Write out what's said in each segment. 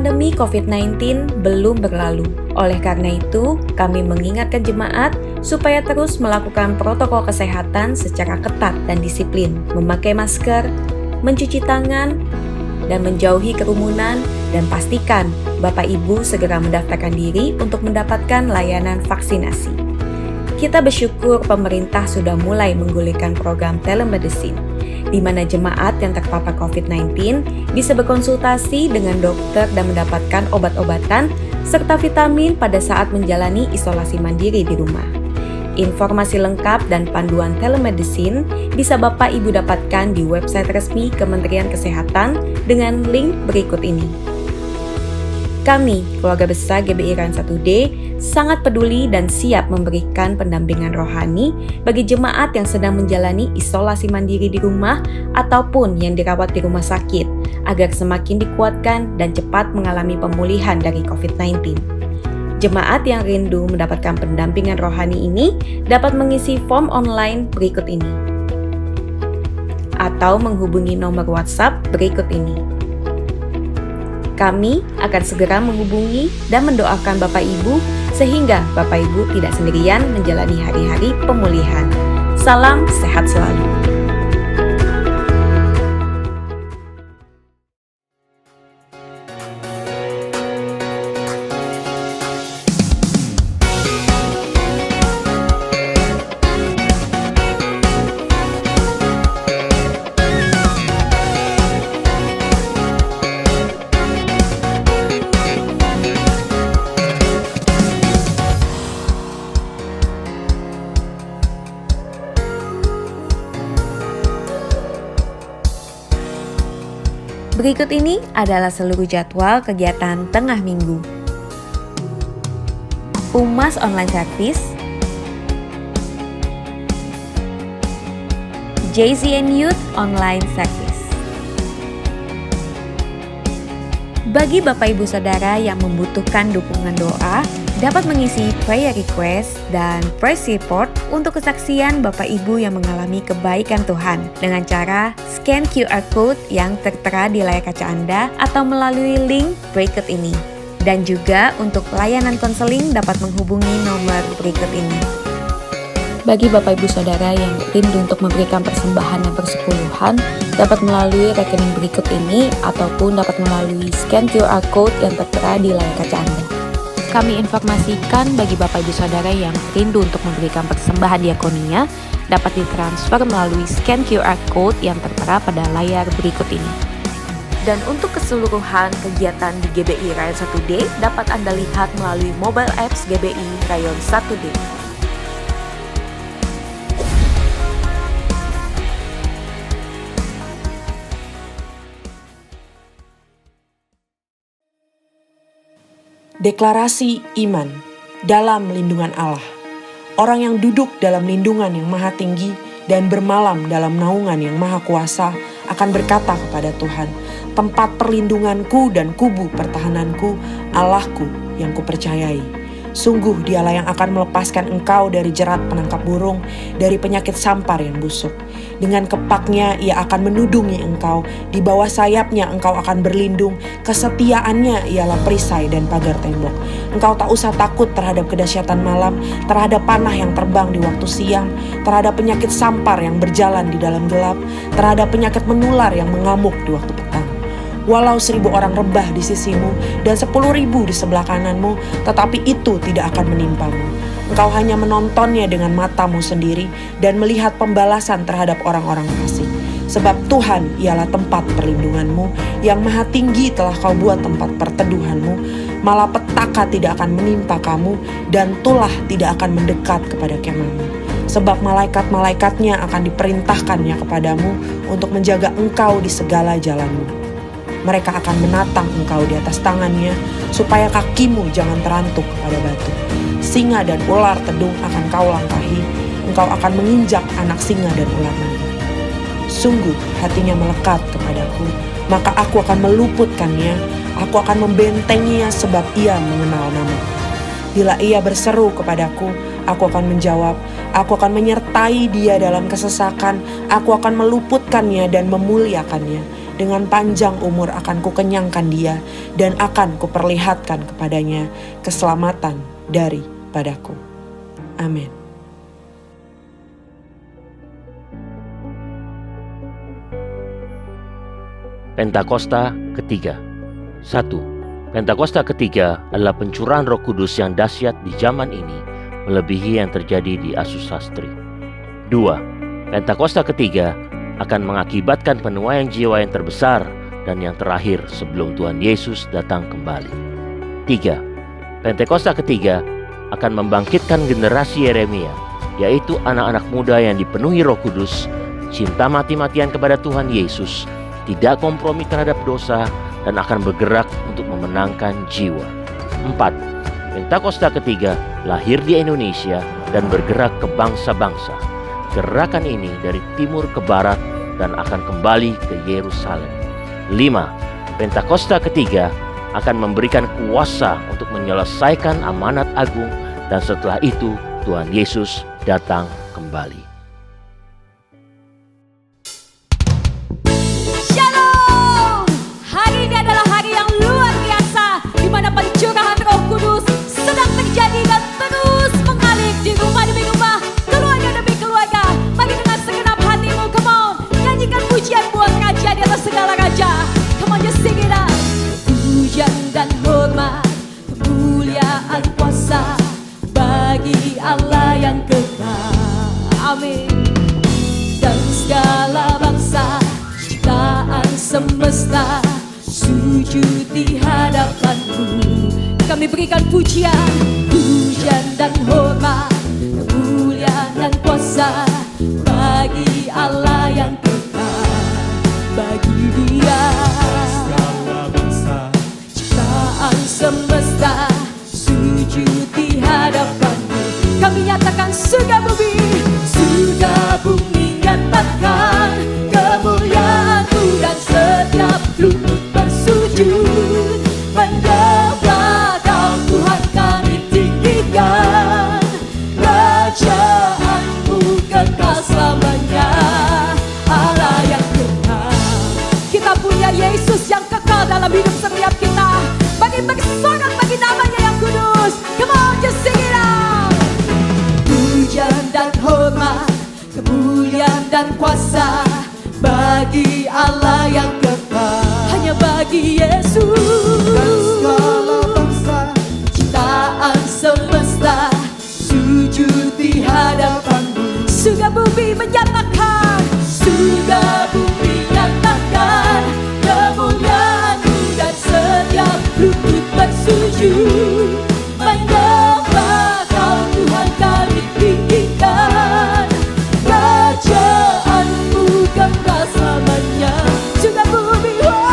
pandemi COVID-19 belum berlalu. Oleh karena itu, kami mengingatkan jemaat supaya terus melakukan protokol kesehatan secara ketat dan disiplin, memakai masker, mencuci tangan, dan menjauhi kerumunan, dan pastikan Bapak Ibu segera mendaftarkan diri untuk mendapatkan layanan vaksinasi. Kita bersyukur pemerintah sudah mulai menggulirkan program telemedicine, di mana jemaat yang terpapar COVID-19 bisa berkonsultasi dengan dokter dan mendapatkan obat-obatan serta vitamin pada saat menjalani isolasi mandiri di rumah. Informasi lengkap dan panduan telemedicine bisa Bapak Ibu dapatkan di website resmi Kementerian Kesehatan dengan link berikut ini. Kami, keluarga besar GBI Rayon 1D, sangat peduli dan siap memberikan pendampingan rohani bagi jemaat yang sedang menjalani isolasi mandiri di rumah ataupun yang dirawat di rumah sakit, agar semakin dikuatkan dan cepat mengalami pemulihan dari COVID-19. Jemaat yang rindu mendapatkan pendampingan rohani ini dapat mengisi form online berikut ini, atau menghubungi nomor WhatsApp berikut ini. Kami akan segera menghubungi dan mendoakan Bapak Ibu sehingga Bapak Ibu tidak sendirian menjalani hari-hari pemulihan. Salam sehat selalu. Berikut ini adalah seluruh jadwal kegiatan tengah minggu. Umas Online Service, JZN Youth Online Service. Bagi Bapak Ibu Saudara yang membutuhkan dukungan doa, dapat mengisi prayer request dan praise report untuk kesaksian Bapak Ibu yang mengalami kebaikan Tuhan dengan cara scan QR code yang tertera di layar kaca Anda atau melalui link berikut ini. Dan juga untuk layanan konseling dapat menghubungi nomor berikut ini. Bagi Bapak Ibu Saudara yang rindu untuk memberikan persembahan yang bersepuluhan, dapat melalui rekening berikut ini ataupun dapat melalui scan QR code yang tertera di layar kaca Anda. Kami informasikan bagi Bapak Ibu Saudara yang rindu untuk memberikan persembahan diakonia dapat ditransfer melalui scan QR code yang tertera pada layar berikut ini. Dan untuk keseluruhan kegiatan di GBI Rayon 1D dapat Anda lihat melalui mobile apps GBI Rayon 1D. Deklarasi iman dalam lindungan Allah. Orang yang duduk dalam lindungan yang maha tinggi dan bermalam dalam naungan yang maha kuasa akan berkata kepada Tuhan, tempat perlindunganku dan kubu pertahananku, Allahku yang kupercayai. Sungguh dialah yang akan melepaskan engkau dari jerat penangkap burung, dari penyakit sampar yang busuk. Dengan kepaknya ia akan menudungi engkau, di bawah sayapnya engkau akan berlindung, kesetiaannya ialah perisai dan pagar tembok. Engkau tak usah takut terhadap kedahsyatan malam, terhadap panah yang terbang di waktu siang, terhadap penyakit sampar yang berjalan di dalam gelap, terhadap penyakit menular yang mengamuk di waktu petang. Walau 1000 orang rebah di sisimu dan 10.000 di sebelah kananmu, tetapi itu tidak akan menimpamu. Engkau hanya menontonnya dengan matamu sendiri dan melihat pembalasan terhadap orang-orang fasik. Sebab Tuhan ialah tempat perlindunganmu, yang maha tinggi telah kau buat tempat perteduhanmu. Malapetaka tidak akan menimpa kamu dan tulah tidak akan mendekat kepada kemahmu. Sebab malaikat-malaikatnya akan diperintahkannya kepadamu untuk menjaga engkau di segala jalanmu. Mereka akan menatang engkau di atas tangannya, supaya kakimu jangan terantuk kepada batu. Singa dan ular tedung akan kau langkahi, engkau akan menginjak anak singa dan ular naga. Sungguh hatinya melekat kepadaku, maka aku akan meluputkannya, aku akan membentenginya sebab ia mengenal namaku. Bila ia berseru kepadaku, aku akan menjawab, aku akan menyertai dia dalam kesesakan, aku akan meluputkannya dan memuliakannya. dengan panjang umur akan kukenyangkan dia, dan akan kuperlihatkan kepadanya keselamatan daripadaku. Amin. Pentakosta ketiga. 1. Pentakosta ketiga adalah pencurahan Roh Kudus yang dahsyat di zaman ini, melebihi yang terjadi di Asus Sastri. 2. Pentakosta ketiga akan mengakibatkan penuaian jiwa yang terbesar dan yang terakhir sebelum Tuhan Yesus datang kembali. 3. Pentakosta ketiga akan membangkitkan generasi Yeremia, yaitu anak-anak muda yang dipenuhi Roh Kudus, cinta mati-matian kepada Tuhan Yesus, tidak kompromi terhadap dosa, dan akan bergerak untuk memenangkan jiwa. 4. Pentakosta ketiga lahir di Indonesia dan bergerak ke bangsa-bangsa. Gerakan ini dari timur ke barat dan akan kembali ke Yerusalem. 5. Pentakosta ketiga akan memberikan kuasa untuk menyelesaikan amanat agung, dan setelah itu Tuhan Yesus datang kembali. Shalom! Hari ini adalah hari yang luar biasa, di mana pencurahan Roh Kudus sedang terjadi dan terus mengalir di rumah demi rumah, keluarga demi keluarga. Mari dengan segenap hatimu, come on, nyanyikan pujian buat Raja di atas segala raja. Come on, just sing it out. Pujian dan hormat, kemuliaan, kuasa bagi Allah yang kekal. Amin. Dan segala bangsa, ciptaan semesta, sujud di hadapanmu. Kami berikan pujian, pujian dan hormat, kemuliaan dan kuasa bagi Allah yang kekal. Bagi Dia segala bangsa, ciptaan semesta, sujud di hadapanmu. Kami nyatakan surga bumi nyatakan kemuliaan-Mu, dan setiap lutut bersujud menyembah Kau. Tuhan kami tinggikan, kerajaan-Mu kekal selamanya, Allah yang kekal. Kita punya Yesus yang kekal dalam hidup setiap kita. Bagi bersorak bagi namanya yang kudus. Come on, just sing it out. Pujian dan hormat, kemuliaan dan kuasa bagi Allah yang kekal. Hanya bagi Yesus. Dan segala bangsa, ciptaan semesta, sujud di hadapan-Mu. Surga bumi menyatakan, surga bumi nyatakan kemuliaan-Mu, dan setiap lutut bersujud menyembah Kau. Tuhan kami tinggikan, kerajaan-Mu kekal selamanya. Surga bumi, surga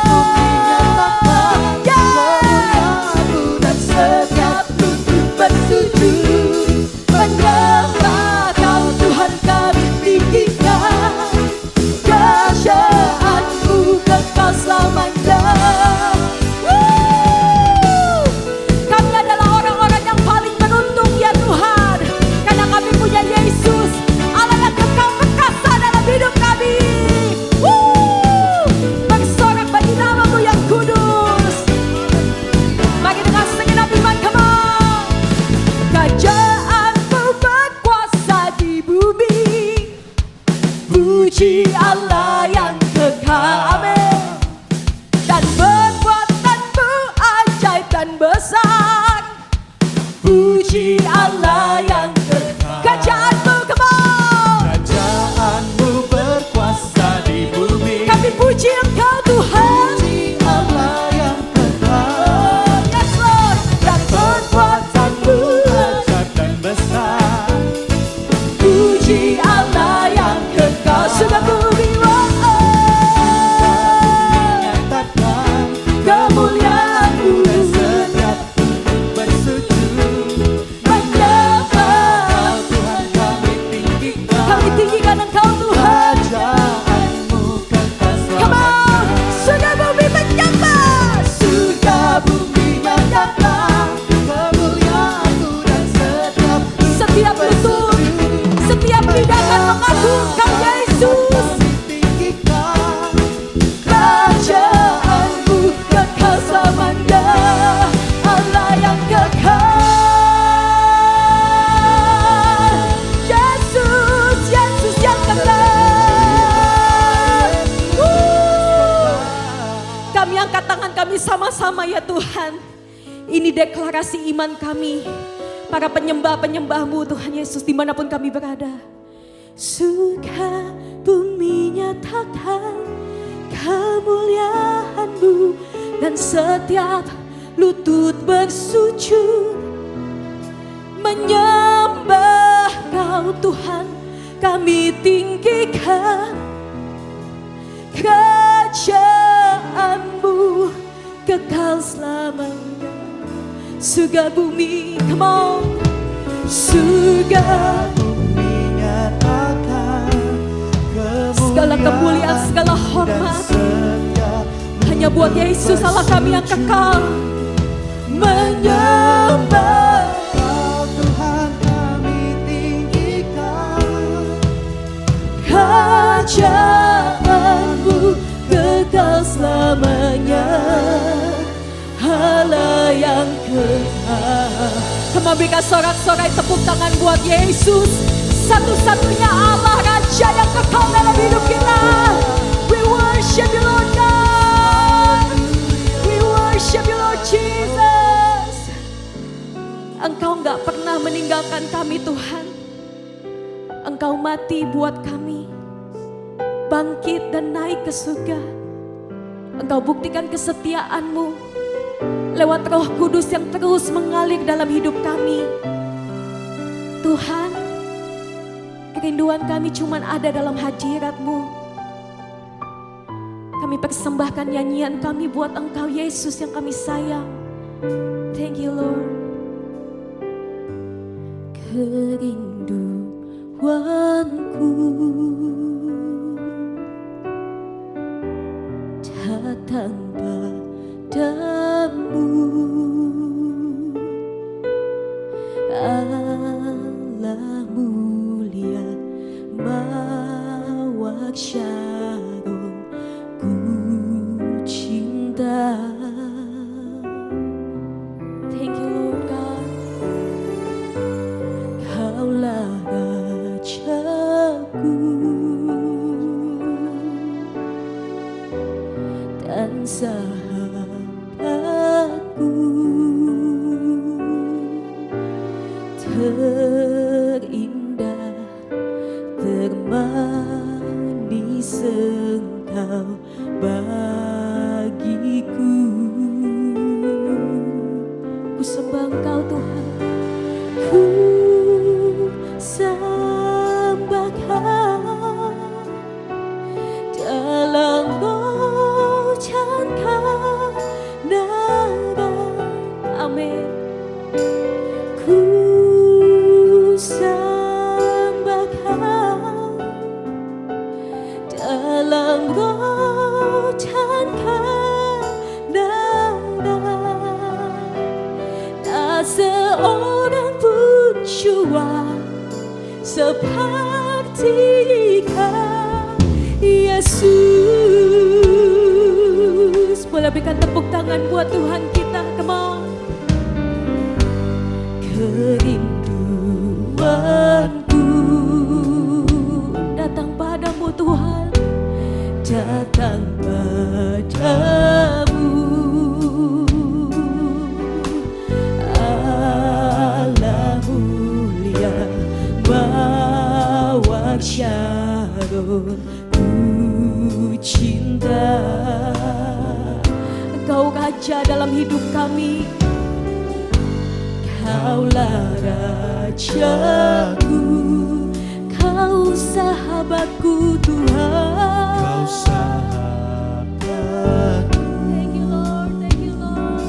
bumi nyatakan kemuliaan-Mu, dan setiap lutut bersujud menyembah Kau. Tuhan kami tinggikan, kerajaan-Mu kekal selamanya. Kami adalah orang-orang yang paling beruntung ya Tuhan, karena kami punya Yesus, Allah yang kekal perkasa dalam hidup kami. Bersorak bagi nama-Mu yang kudus. Mari dengan segenap iman, come on. Kerajaan-Mu berkuasa di bumi, puji Allah yang kekal. Amin. Dan perbuatan-Mu ajaib dan besar, puji Allah yang kekal. Kerajaan-Mu, come on. Kerajaan-Mu berkuasa di bumi. Kami puji Engkau Tuhan. Puji Allah yang kekal. Yes Lord. Dan perbuatan-Mu Ajaib dan besar. puji Allah yang kekal. Surga bumi, Nyatakan kemuliaan-Mu, dan setiap lutut bersujud menyembah. Tuhan kami tinggikan. Kami tinggikan Engkau Tuhan. Kerajaan-Mu kekal Come on. selamanya. Surga bumi, kami angkat tangan kami sama-sama ya Tuhan. Ini deklarasi iman kami, para penyembah-penyembah-Mu Tuhan Yesus dimanapun kami berada. Suka bumi nyatakan kemuliaan-Mu, dan setiap lutut bersujud menyembah Kau Tuhan. Kami tinggikan kerajaan-Mu kekal selamanya. Surga bumi, come on. Surga Bumi nyatakan segala kemuliaan, segala hormat hanya buat Yesus Allah kami yang kekal. Menyembah Kau Tuhan kami tinggikan. kerajaan-Mu kekal selamanya. Allah yang kekal. Kami berikan sorak-sorai tepuk tangan buat Yesus, satu-satunya Allah Raja yang kekal dalam hidup kita. We worship you Lord God. We worship you Lord Jesus. Engkau gak pernah meninggalkan kami Tuhan. Engkau mati buat kami, bangkit dan naik ke surga. Engkau buktikan kesetiaan-Mu lewat Roh Kudus yang terus mengalir dalam hidup kami. Tuhan, kerinduan kami cuma ada dalam hadirat-Mu. Kami persembahkan nyanyian kami buat Engkau Yesus yang kami sayang. Thank you Lord. Kerinduanku datang padamu, Allah mulia mawar syarung ku cinta. Thank you Lord God. Kaulah Rajaku dan sahabatku, terindah termanis Engkau bagiku. Ku sembah Engkau Tuhan, ku sembah Kau dalam goncang nada. Amin. Ku sembah Kau dalam goncang nada. Tak seorang pun jua seperti Kau Yesus. Boleh berikan tepuk tangan buat Tuhan kita, come on. Kerinduanku datang padamu Tuhan, datang padamu. Allah mulia mawar syarung ku cinta. Engkau Raja dalam hidup kami. Kaulah Rajaku, Kau sahabatku Tuhan. Kau sahabatku. Thank you Lord, thank you Lord.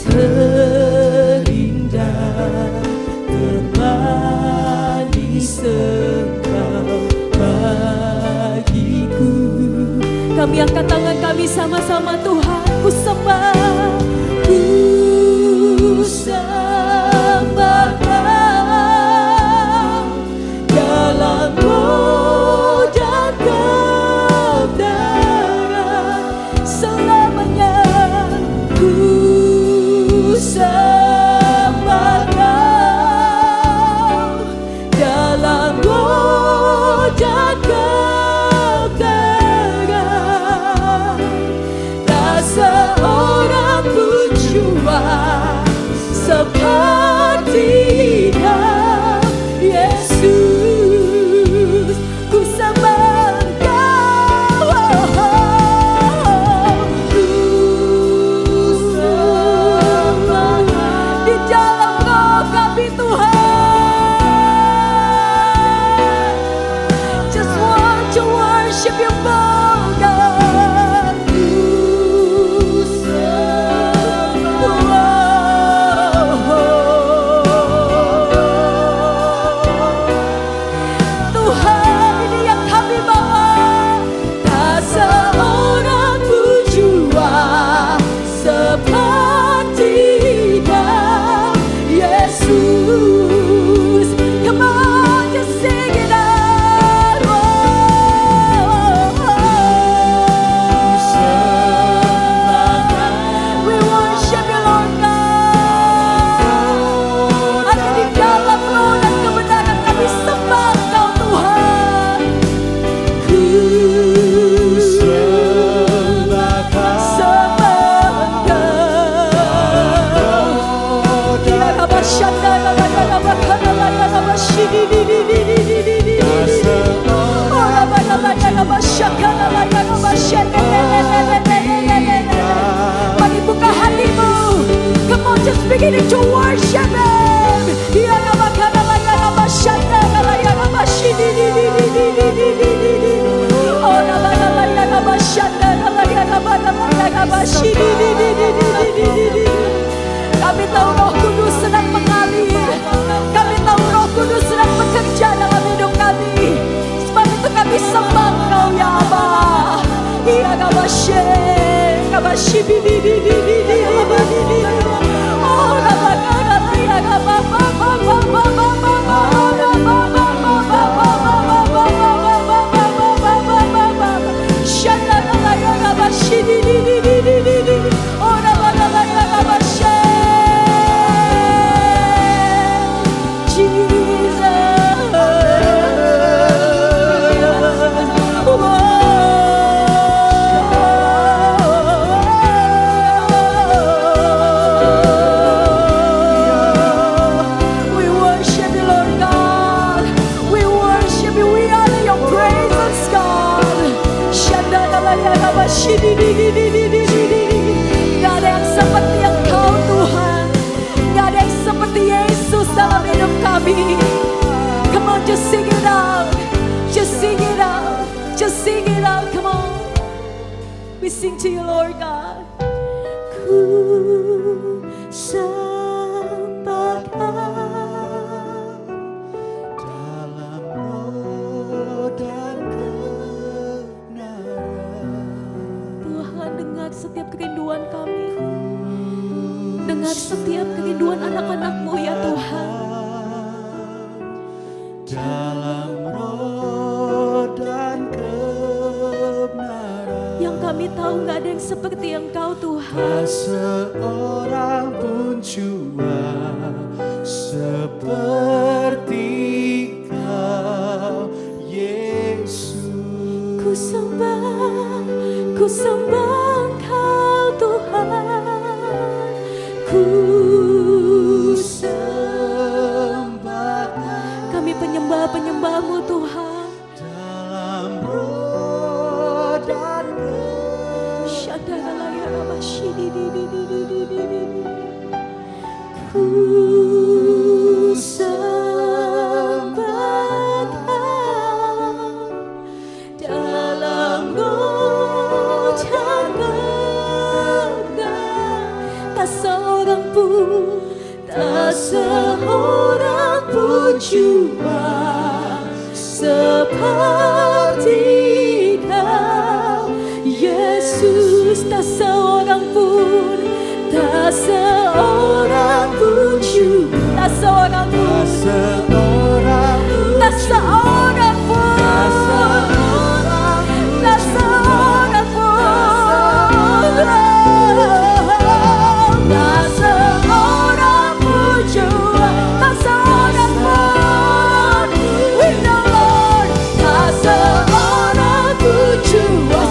Terindah termanis Engkau bagiku. Kami angkat tangan kami sama-sama Tuhan. Ku sembah, ku sembah Kau dalam godaan kebenaran selamanya. Ku sembah Kau dalam godaan kebenaran. just beginning to worship Him. Kami tahu Roh Kudus sedang mengalir. Kami tahu Roh Kudus sedang bekerja dalam hidup kami. Sebab itu kami sembah Engkau ya Aba. Iya kabashe, kabashe bibi bibi bibi bibi. Oh kabakala ya kababa baba baba baba baba. Shalala ya kabashe bibi bibi bibi. Oh kabakala ya kabashe. Gak ada yang seperti Engkau Tuhan. Gak ada yang seperti Yesus dalam hidup kami. Come on, just sing it out. Just sing it out. Just sing it out, come on. We sing to you, Lord God. Ku sembahkan dalam roh dan kebenaran. Tuhan, dengar setiap kerinduan kami. Dengar setiap kerinduan anak-anak-Mu ya Tuhan. Dalam roh dan kebenaran. Yang kami tahu gak ada yang seperti Engkau Tuhan. Tak seorang pun jua seperti Kau, Yesus. Ku sembah Engkau Tuhan. Ku sembah kami penyembah-penyembah-Mu Tuhan. dalam roh dan Ku sembahkan dalam roh dan kebenaran. Tak seorang pun jua seperti Kau, Yesus. Tak seorang pun jua, tak seorang pun, tak seorang pun, tak seorang pun, tak seorang pun jua, tak seorang pun. We know Lord, tak seorang pun jua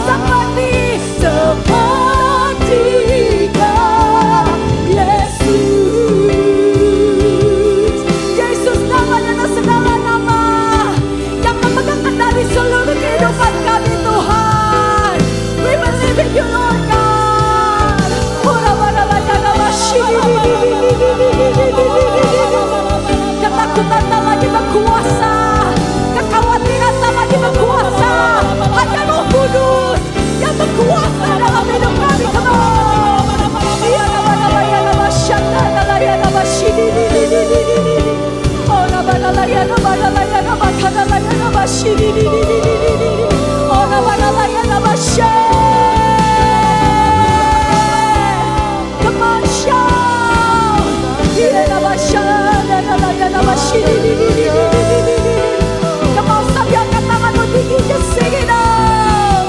seperti Kau, Yesus. Yesus namanya dan segala nama yang memegang kendali seluruh kehidupan kami Tuhan. We believe in you Lord God. Ketakutan tak lagi berkuasa, kekhawatiran tak lagi berkuasa. Hanya Roh Kudus yang berkuasa dalam hidup kami. Come on. Come on, shout. Come on, sambil angkat tanganmu tinggi, just sing it out.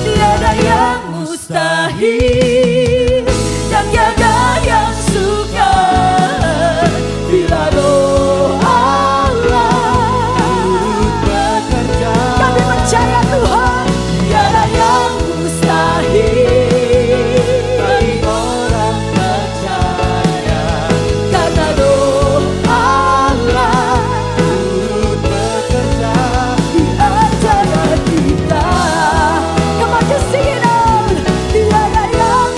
Tiada yang mustahil dan tiada yang sukar bila Roh Allah bekerja. kami percaya Tuhan. Tiada yang mustahil Bagi orang percaya karena Roh Allah turut bekerja. di antara kita. Come on, just sing it out. Tiada yang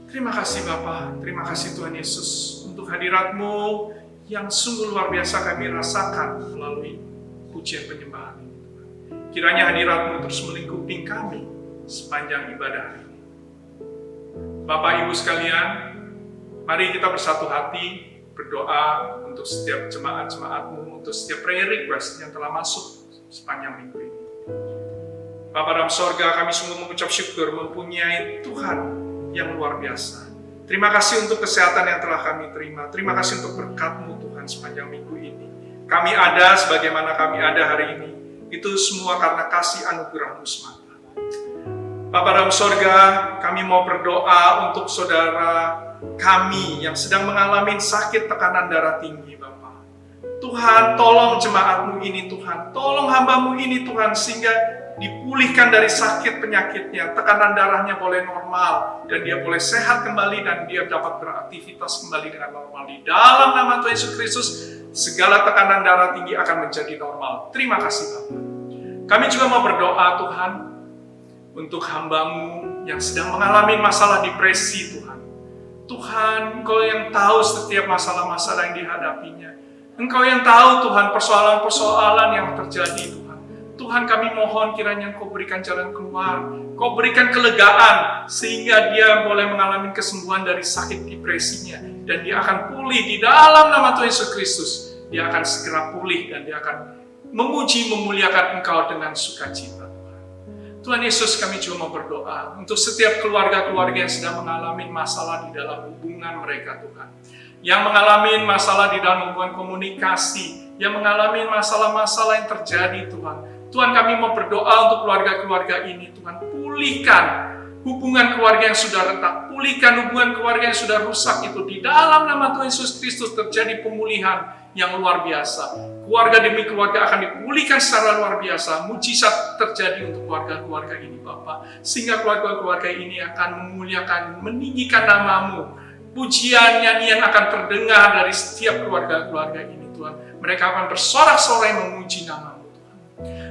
Terima kasih Bapa, terima kasih Tuhan Yesus untuk hadirat-Mu yang sungguh luar biasa kami rasakan melalui pujian penyembahan ini. Kiranya hadirat-Mu terus melingkupi kami sepanjang ibadah hari ini. Bapak Ibu sekalian, mari kita bersatu hati berdoa untuk setiap jemaat-jemaat-Mu, untuk setiap prayer request yang telah masuk sepanjang minggu ini. Bapa dalam sorga, kami sungguh mengucap syukur mempunyai Tuhan yang luar biasa. Terima kasih untuk kesehatan yang telah kami terima. Terima kasih untuk berkat-Mu Tuhan sepanjang minggu ini. Kami ada sebagaimana kami ada hari ini. Itu semua karena kasih anugerah-Mu semata. Bapa dalam sorga, kami mau berdoa untuk saudara kami yang sedang mengalami sakit tekanan darah tinggi, Bapa. Tuhan, tolong jemaat-Mu ini Tuhan. Tolong hamba-Mu ini Tuhan, sehingga dipulihkan dari sakit penyakitnya, tekanan darahnya boleh normal, dan dia boleh sehat kembali, dan dia dapat beraktivitas kembali dengan normal. Di dalam nama Tuhan Yesus Kristus, segala tekanan darah tinggi akan menjadi normal. Terima kasih Bapak. Kami juga mau berdoa Tuhan, untuk hamba-Mu yang sedang mengalami masalah depresi Tuhan. Tuhan, Engkau yang tahu setiap masalah-masalah yang dihadapinya. Engkau yang tahu Tuhan persoalan-persoalan yang terjadi Tuhan. Tuhan, kami mohon kiranya Engkau berikan jalan keluar, Engkau berikan kelegaan, sehingga dia boleh mengalami kesembuhan dari sakit depresinya, dan dia akan pulih di dalam nama Tuhan Yesus Kristus. Dia akan segera pulih, dan dia akan memuji, memuliakan Engkau dengan sukacita. Tuhan Yesus, kami juga mau berdoa untuk setiap keluarga-keluarga yang sedang mengalami masalah di dalam hubungan mereka Tuhan, yang mengalami masalah di dalam hubungan komunikasi, yang mengalami masalah-masalah yang terjadi Tuhan. Tuhan, kami mau berdoa untuk keluarga-keluarga ini Tuhan. Pulihkan hubungan keluarga yang sudah retak, pulihkan hubungan keluarga yang sudah rusak itu. Di dalam nama Tuhan Yesus Kristus terjadi pemulihan yang luar biasa. Keluarga demi keluarga akan dipulihkan secara luar biasa. Mujizat terjadi untuk keluarga-keluarga ini Bapak, sehingga keluarga-keluarga ini akan memuliakan, meninggikan nama-Mu. Pujian, nyanyian akan terdengar dari setiap keluarga-keluarga ini Tuhan. Mereka akan bersorak-sorai memuji nama-Mu.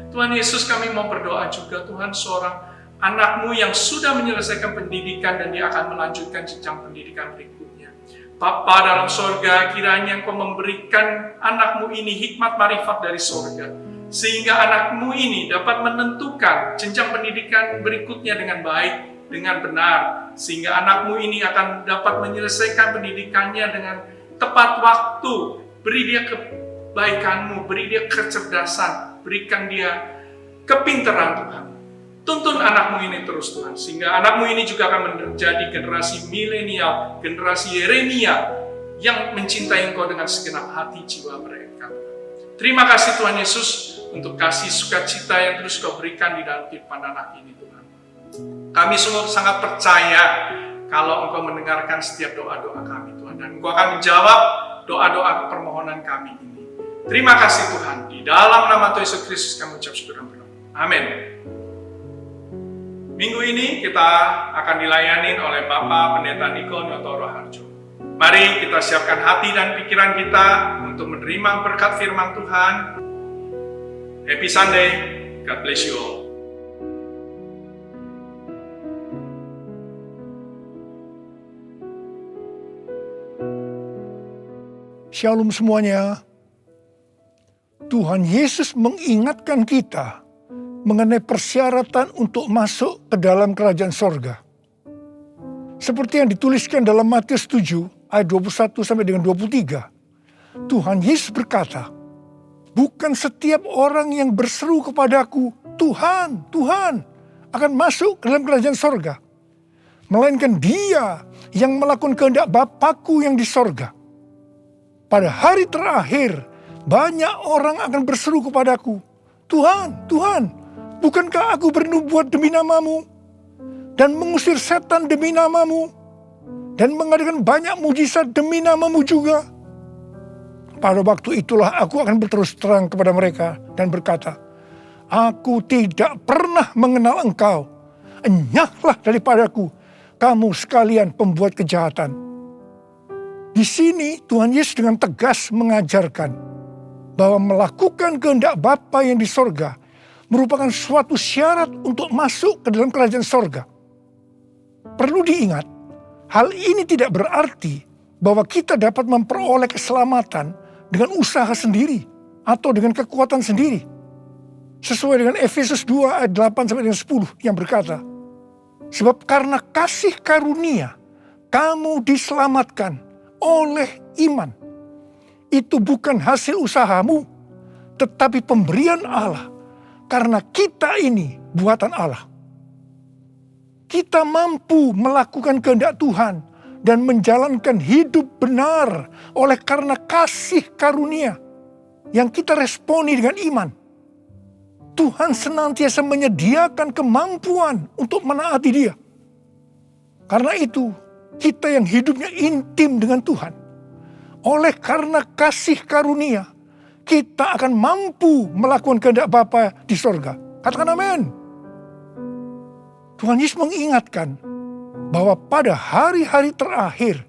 Tuhan Yesus, kami mau berdoa juga Tuhan, seorang anak-Mu yang sudah menyelesaikan pendidikan dan dia akan melanjutkan jenjang pendidikan berikutnya. Bapa dalam sorga, kiranya Engkau memberikan anak-Mu ini hikmat marifat dari sorga, sehingga anak-Mu ini dapat menentukan jenjang pendidikan berikutnya dengan baik, dengan benar, sehingga anak-Mu ini akan dapat menyelesaikan pendidikannya dengan tepat waktu. Beri dia kebaikan-Mu, beri dia kecerdasan, berikan dia kepintaran Tuhan. Tuntun anak-Mu ini terus Tuhan, sehingga anak-Mu ini juga akan menjadi generasi milenial, generasi Yeremia yang mencintai Engkau dengan segenap hati jiwa mereka. Terima kasih Tuhan Yesus untuk kasih sukacita yang terus Kau berikan di dalam kehidupan anak ini Tuhan. Kami sungguh sangat percaya kalau Engkau mendengarkan setiap doa-doa kami Tuhan, dan Engkau akan menjawab doa-doa permohonan kami ini. Terima kasih Tuhan, di dalam nama Tuhan Yesus Kristus kami ucap syukur dan berdoa. Amin. Minggu ini kita akan dilayani oleh Bapak Pendeta Niko Nyotoro Harjo. Mari kita siapkan hati dan pikiran kita untuk menerima berkat firman Tuhan. Happy Sunday, God bless you all. Shalom semuanya. Tuhan Yesus mengingatkan kita mengenai persyaratan untuk masuk ke dalam kerajaan sorga. Seperti yang dituliskan dalam Matius 7 ayat 21 sampai dengan 23. Tuhan Yesus berkata, bukan setiap orang yang berseru kepadaku, Tuhan, Tuhan, akan masuk ke dalam kerajaan sorga. Melainkan dia yang melakukan kehendak Bapa-Ku yang di sorga. Pada hari terakhir, banyak orang akan berseru kepadaku, Tuhan, Tuhan, bukankah aku bernubuat demi nama-Mu, dan mengusir setan demi nama-Mu, dan mengadakan banyak mujizat demi nama-Mu juga? Pada waktu itulah aku akan berterus terang kepada mereka dan berkata, aku tidak pernah mengenal engkau, enyahlah daripadaku, kamu sekalian pembuat kejahatan. Di sini Tuhan Yesus dengan tegas mengajarkan bahwa melakukan kehendak Bapa yang di sorga merupakan suatu syarat untuk masuk ke dalam kerajaan sorga. Perlu diingat, Hal ini tidak berarti bahwa kita dapat memperoleh keselamatan dengan usaha sendiri atau dengan kekuatan sendiri. Sesuai dengan Efesus 2 ayat 8 sampai dengan 10 yang berkata, sebab karena kasih karunia kamu diselamatkan oleh iman. Itu bukan hasil usahamu, tetapi pemberian Allah. Karena kita ini buatan Allah. Kita mampu melakukan kehendak Tuhan dan menjalankan hidup benar oleh karena kasih karunia yang kita responi dengan iman. Tuhan senantiasa menyediakan kemampuan untuk menaati Dia. Karena itu, kita yang hidupnya intim dengan Tuhan, oleh karena kasih karunia, kita akan mampu melakukan kehendak Bapa di sorga. Katakan amin. Tuhan Yesus mengingatkan bahwa pada hari-hari terakhir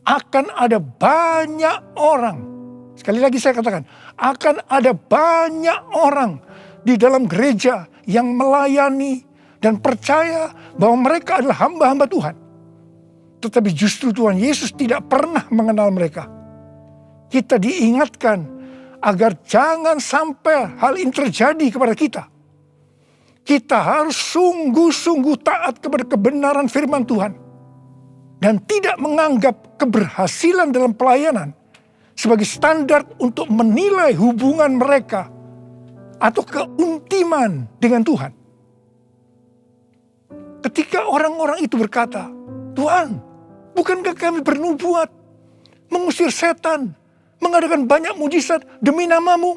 akan ada banyak orang. Sekali lagi saya katakan, akan ada banyak orang di dalam gereja yang melayani dan percaya bahwa mereka adalah hamba-hamba Tuhan. Tetapi justru Tuhan Yesus tidak pernah mengenal mereka. Kita diingatkan agar jangan sampai hal ini terjadi kepada kita. Kita harus sungguh-sungguh taat kepada kebenaran firman Tuhan. Dan tidak menganggap keberhasilan dalam pelayanan sebagai standar untuk menilai hubungan mereka atau keuntiman dengan Tuhan. Ketika orang-orang itu berkata, Tuhan, bukankah kami bernubuat, mengusir setan, mengadakan banyak mujizat demi nama-Mu?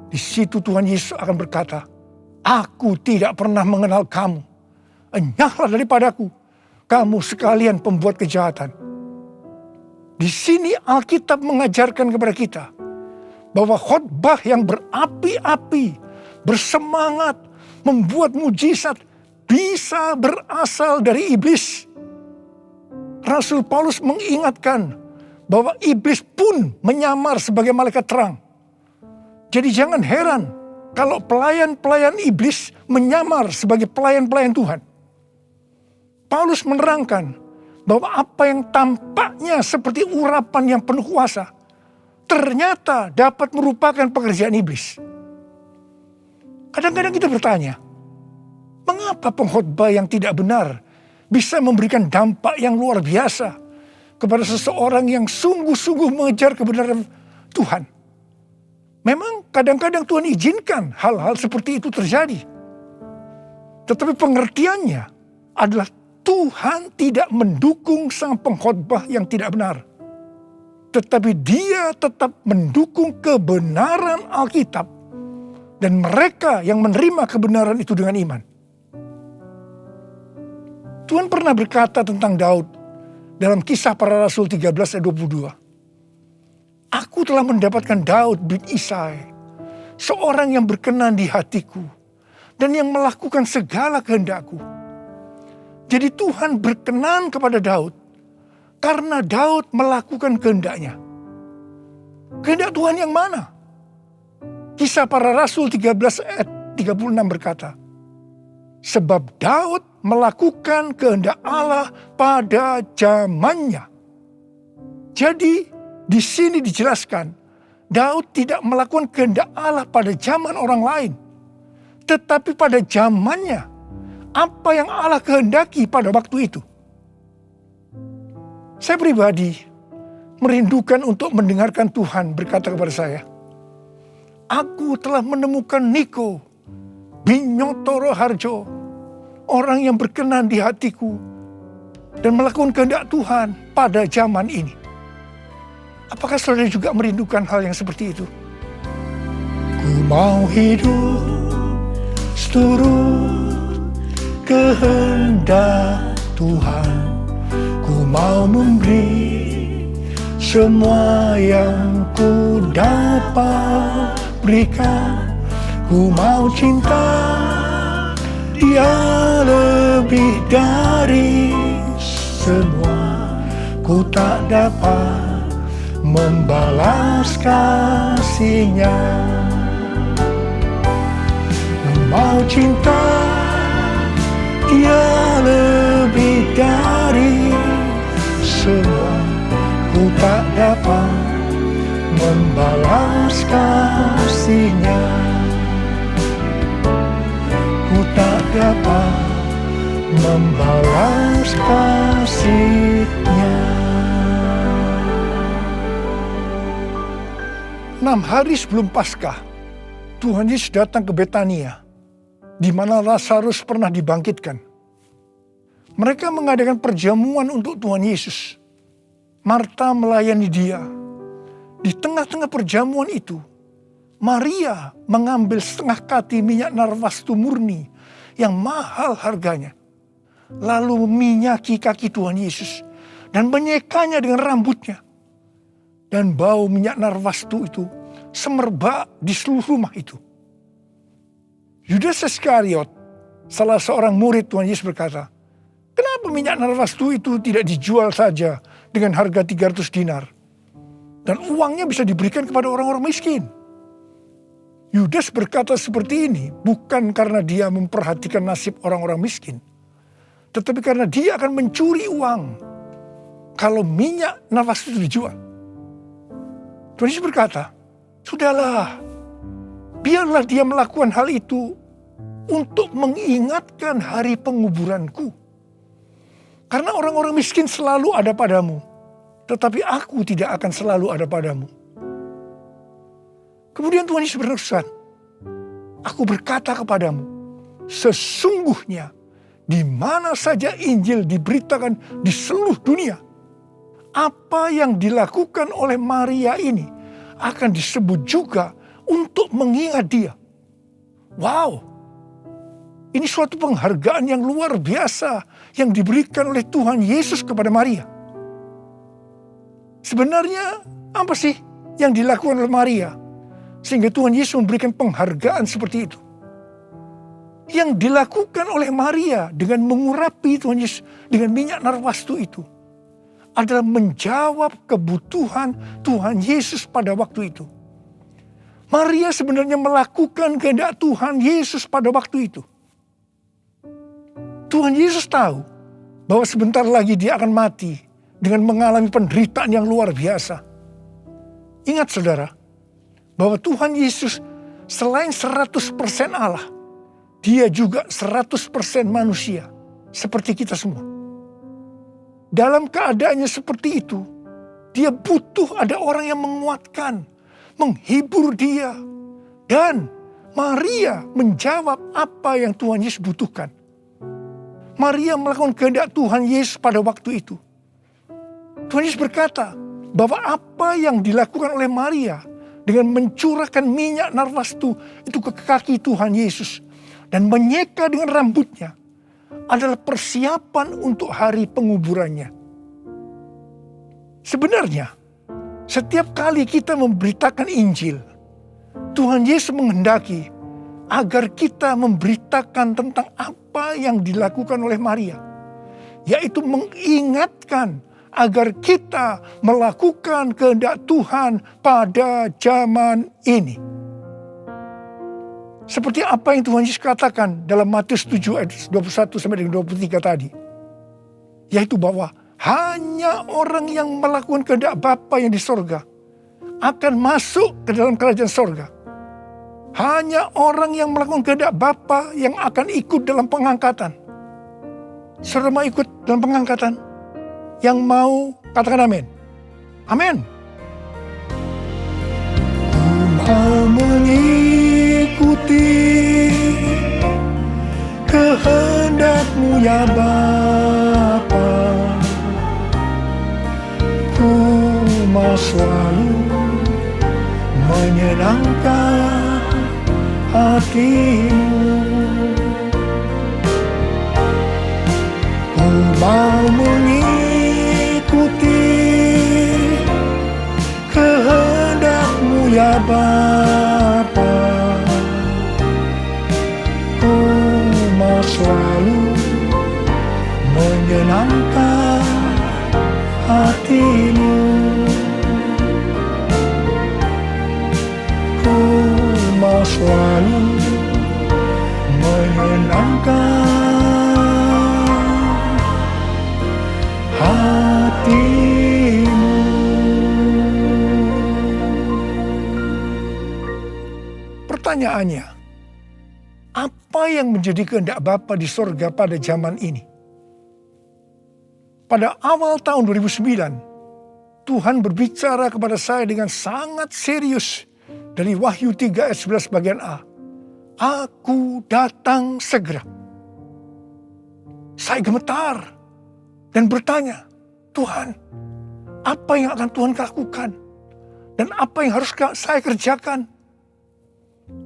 Di situ Tuhan Yesus akan berkata, Aku tidak pernah mengenal kamu. Enyahlah daripadaku, kamu sekalian pembuat kejahatan. Di sini Alkitab mengajarkan kepada kita bahwa khotbah yang berapi-api, bersemangat, membuat mujizat bisa berasal dari iblis. Rasul Paulus mengingatkan bahwa iblis pun menyamar sebagai malaikat terang. Jadi jangan heran kalau pelayan-pelayan iblis menyamar sebagai pelayan-pelayan Tuhan. Paulus menerangkan bahwa apa yang tampaknya seperti urapan yang penuh kuasa, ternyata dapat merupakan pekerjaan iblis. Kadang-kadang kita bertanya, mengapa pengkhotbah yang tidak benar bisa memberikan dampak yang luar biasa kepada seseorang yang sungguh-sungguh mengejar kebenaran Tuhan? Memang kadang-kadang Tuhan izinkan hal-hal seperti itu terjadi. Tetapi pengertiannya adalah Tuhan tidak mendukung sang pengkhotbah yang tidak benar. Tetapi Dia tetap mendukung kebenaran Alkitab dan mereka yang menerima kebenaran itu dengan iman. Tuhan pernah berkata tentang Daud dalam Kisah Para Rasul 13 ayat 22. Aku telah mendapatkan Daud bin Isai, seorang yang berkenan di hatiku dan yang melakukan segala kehendakku. Jadi Tuhan berkenan kepada Daud karena Daud melakukan kehendaknya. Kehendak Tuhan yang mana? Kisah Para Rasul 13 ayat 36 berkata, sebab Daud melakukan kehendak Allah pada zamannya. Jadi di sini dijelaskan, Daud tidak melakukan kehendak Allah pada zaman orang lain. Tetapi pada zamannya, apa yang Allah kehendaki pada waktu itu. Saya pribadi merindukan untuk mendengarkan Tuhan berkata kepada saya, aku telah menemukan Niko bin Nyotoro Harjo, orang yang berkenan di hatiku dan melakukan kehendak Tuhan pada zaman ini. Apakah saudara juga merindukan hal yang seperti itu? Ku mau hidup seturut kehendak Tuhan. Ku mau memberi semua yang ku dapat berikan. Ku mau cinta Dia lebih dari semua. Ku tak dapat membalas kasih-Nya. Mau cinta Dia lebih dari semua, ku tak dapat membalas kasih-Nya. Ku tak dapat membalas kasih-Nya. 6 hari sebelum Paskah, Tuhan Yesus datang ke Betania, di mana Lazarus pernah dibangkitkan. Mereka mengadakan perjamuan untuk Tuhan Yesus. Marta melayani Dia. Di tengah-tengah perjamuan itu, Maria mengambil setengah kati minyak narwastu murni yang mahal harganya, lalu meminyaki kaki Tuhan Yesus dan menyekanya dengan rambutnya. Dan bau minyak narwastu itu semerbak di seluruh rumah itu. Yudas Iskariot, salah seorang murid Tuhan Yesus berkata, "Kenapa minyak narwastu itu tidak dijual saja dengan harga 300 dinar? Dan uangnya bisa diberikan kepada orang-orang miskin." Yudas berkata seperti ini bukan karena dia memperhatikan nasib orang-orang miskin, tetapi karena dia akan mencuri uang kalau minyak narwastu itu dijual. Tuhan Yesus berkata, "Sudahlah, biarlah dia melakukan hal itu untuk mengingatkan hari penguburanku. Karena orang-orang miskin selalu ada padamu, tetapi aku tidak akan selalu ada padamu." Kemudian Tuhan Yesus berpesan, "Aku berkata kepadamu, sesungguhnya di mana saja Injil diberitakan di seluruh dunia, apa yang dilakukan oleh Maria ini akan disebut juga untuk mengingat dia." Wow, ini suatu penghargaan yang luar biasa yang diberikan oleh Tuhan Yesus kepada Maria. Sebenarnya apa sih yang dilakukan oleh Maria sehingga Tuhan Yesus memberikan penghargaan seperti itu? Yang dilakukan oleh Maria dengan mengurapi Tuhan Yesus dengan minyak narwastu itu adalah menjawab kebutuhan Tuhan Yesus pada waktu itu. Maria sebenarnya melakukan kehendak Tuhan Yesus pada waktu itu. Tuhan Yesus tahu bahwa sebentar lagi dia akan mati dengan mengalami penderitaan yang luar biasa. Ingat saudara, bahwa Tuhan Yesus selain 100% Allah, dia juga 100% manusia seperti kita semua. Dalam keadaannya seperti itu, dia butuh ada orang yang menguatkan, menghibur dia. Dan Maria menjawab apa yang Tuhan Yesus butuhkan. Maria melakukan kehendak Tuhan Yesus pada waktu itu. Tuhan Yesus berkata bahwa apa yang dilakukan oleh Maria dengan mencurahkan minyak narwastu itu ke kaki Tuhan Yesus dan menyeka dengan rambutnya adalah persiapan untuk hari penguburannya. Sebenarnya, setiap kali kita memberitakan Injil, Tuhan Yesus menghendaki agar kita memberitakan tentang apa yang dilakukan oleh Maria, yaitu mengingatkan agar kita melakukan kehendak Tuhan pada zaman ini. Seperti apa yang Tuhan Yesus katakan dalam Matius 7 ayat 21 sampai dengan 23 tadi. Yaitu bahwa hanya orang yang melakukan kehendak Bapa yang di sorga akan masuk ke dalam kerajaan sorga. Hanya orang yang melakukan kehendak Bapa yang akan ikut dalam pengangkatan. Saudara mau ikut dalam pengangkatan? Yang mau katakan amin. Amin. Ku mau mengikuti kehendak-Mu ya Bapa. Ku mau selalu menyenangkan hati-Mu. Ku mau mengikuti kehendak-Mu ya Bapa. Ku mau selalu menyenangkan hati-Mu. Ku mau selalu menyenangkan hatimu. Pertanyaannya, apa yang menjadi kehendak Bapa di sorga pada zaman ini? Pada awal tahun 2009, Tuhan berbicara kepada saya dengan sangat serius dari Wahyu 3 ayat 11 bagian A. Aku datang segera. Saya gemetar dan bertanya, Tuhan, apa yang akan Tuhan lakukan? Dan apa yang harus saya kerjakan?